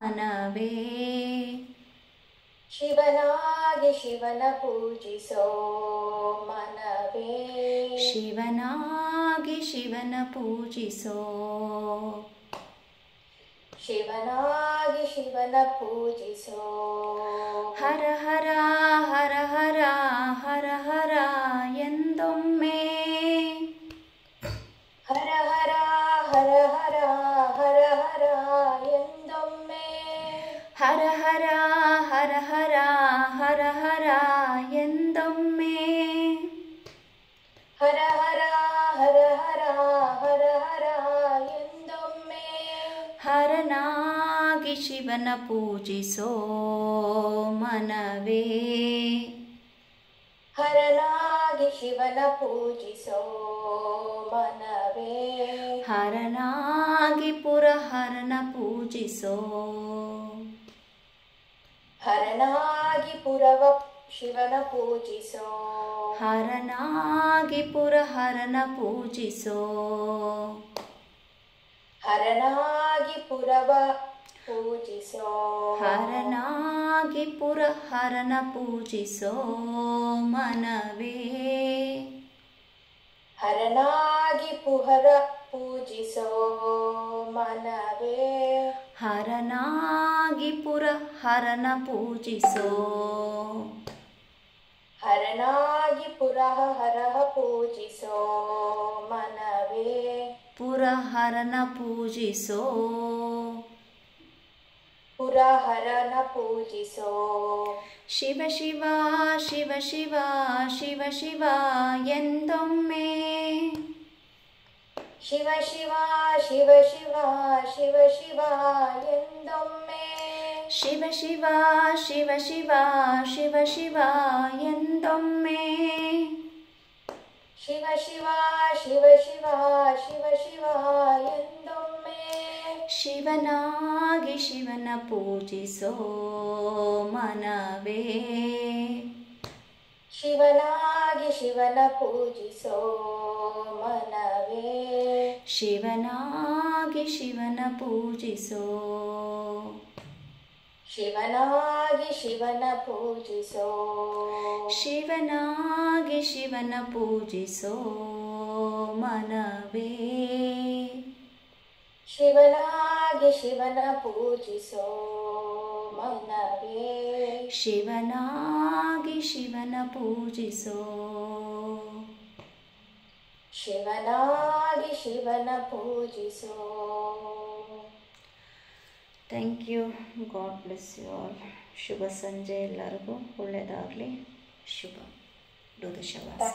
ಮನವೇ ಶಿವನಾಗಿ ಶಿವನ ಪೂಜಿಸೋ ಮನವೇ ಶಿವನಾಗಿ ಶಿವನ ಪೂಜಿಸೋ ಶಿವನಾಗಿ ಶಿವನ ಪೂಜಿಸೋ ಹರ ಹರ ಹರ ಹರ ಹರ ಹರ ಎಂದೊಮ್ಮೆ ಹರ ಹರ ಹರ ಹರ ಹರ ಹರ ಎಂದೊಮ್ಮೆ ಹರ ಹರ ಹರ ಹರ ಹರ ಹರ ಎಂದೊಮ್ಮೆ ಹರ ಹರ ಹರ ಹರ ಹರ ಹರ ಎಂದೊಮ್ಮೆ ಹರನಾಗಿ ಶಿವನ ಪೂಜಿಸೋ ಮನವೇ ಹರನಾಗಿ ಶಿವನ ಪೂಜಿಸೋ ಮನವೇ ಹರನಾಗಿ ಪುರಹರನ ಪೂಜಿಸೋ ಹರನಾಗಿ ಪುರವ ಶಿವನ ಪೂಜಿಸೋ ಹರನಾಗಿ ಪುರಹರನ ಪೂಜಿಸೋ ಹರನಾಗಿ ಪುರವ ಪೂಜಿಸೋ ಹರನಾಗಿ ಪುರಹರನ ಪೂಜಿಸೋ ಮನವೇ ಹರನಾಗಿ ಪುಹರ ಪೂಜಿಸೋ ಮನವೇ ಹರನಾಗಿ ಪುರಹರನ ಪೂಜಿಸೋ ಹರನಾಗಿ ಪುರಹ ಹರಹ ಪೂಜಿಸೋ ಮನವೇ ಪುರಹರನ ಪೂಜಿಸೋ ಪುರಹರನ ಪೂಜಿಸೋ ಶಿವ ಶಿವ ಶಿವ ಶಿವ ಶಿವ ಶಿವ ಎಂದೊಮ್ಮೆ ಶಿವ ಶಿವ ಶಿವ ಶಿವ ಶಿವ ಶಿವ ಎಂದೊಮ್ಮೆ ಶಿವ ಶಿವ ಶಿವ ಶಿವ ಶಿವ ಶಿವ ಎಂದೊಮ್ಮೆ ಶಿವ ಶಿವ ಶಿವ ಶಿವ ಶಿವ ಶಿವ ಎಂದೊಮ್ಮೆ ಶಿವನಾಗಿ ಶಿವನ ಪೂಜಿಸೋ ಮನವೇ ಶಿವನಾಗಿ ಶಿವನ ಪೂಜಿಸೋ ಮನವೇ ಶಿವನಾಗಿ ಶಿವನ ಪೂಜಿಸೋ ಶಿವನಾಗಿ ಶಿವನ ಪೂಜಿಸೋ ಶಿವನಾಗಿ ಶಿವನ ಪೂಜಿಸೋ ಮನವೇ ಶಿವನಾಗಿ ಶಿವನ ಪೂಜಿಸೋ ಮನವೇ ಶಿವನಾಗಿ ಶಿವನ ಪೂಜಿಸೋ ಶಿವನಾಗಿ ಶಿವನ ಪೂಜಿಸೋ. Thank you. God bless you all. ಶುಭ ಸಂಜೆ ಎಲ್ಲರಿಗೂ. ಒಳ್ಳೆಯದಾಗಲಿ. ಶುಭ. Do the ಶವಾಸ.